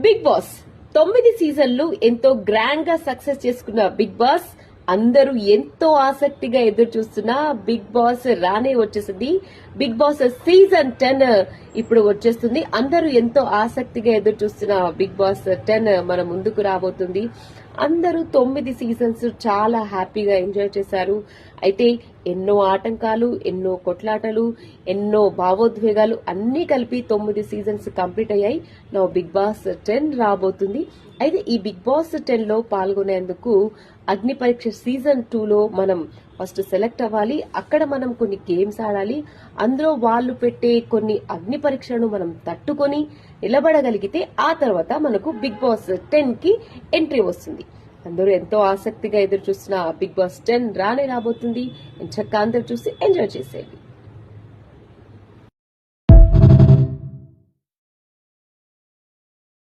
Big boss 9 సీజన్లు ఎంతో grand గా సక్సెస్ చేసుకున్న బిగ్ బాస్ అందరూ ఎంతో ఆసక్తిగా ఎదురు చూస్తున్న బిగ్ బాస్ రానే వచ్చేసింది. బిగ్ బాస్ సీజన్ 10 ఇప్పుడు వచ్చేస్తుంది. అందరూ ఎంతో ఆసక్తిగా ఎదురు చూస్తున్న బిగ్ బాస్ 10 మన ముందుకు రాబోతుంది. అందరూ 9 సీజన్స్ చాలా హ్యాపీగా ఎంజాయ్ చేశారు. అయితే ఎన్నో ఆటంకాలు, ఎన్నో కొట్లాటలు, ఎన్నో భావోద్వేగాలు అన్ని కలిపి 9 సీజన్స్ కంప్లీట్ అయ్యాయి. నా బిగ్ బాస్ 10 రాబోతుంది. అయితే ఈ బిగ్ బాస్ 10 లో పాల్గొనేందుకు అగ్ని పరీక్ష సీజన్ 2 లో మనం ఫస్ట్ సెలెక్ట్ అవ్వాలి. అక్కడ మనం కొన్ని గేమ్స్ ఆడాలి. అందులో వాళ్ళు పెట్టే కొన్ని అగ్ని పరీక్షలను మనం తట్టుకొని నిలబడగలిగితే ఆ తర్వాత మనకు బిగ్ బాస్ 10 కి ఎంట్రీ వస్తుంది. అందరూ ఎంతో ఆసక్తిగా ఎదురు చూస్తున్న బిగ్ బాస్ 10 రానే రాబోతుంది. చక్కగా అందరూ చూసి ఎంజాయ్ చేసేయండి.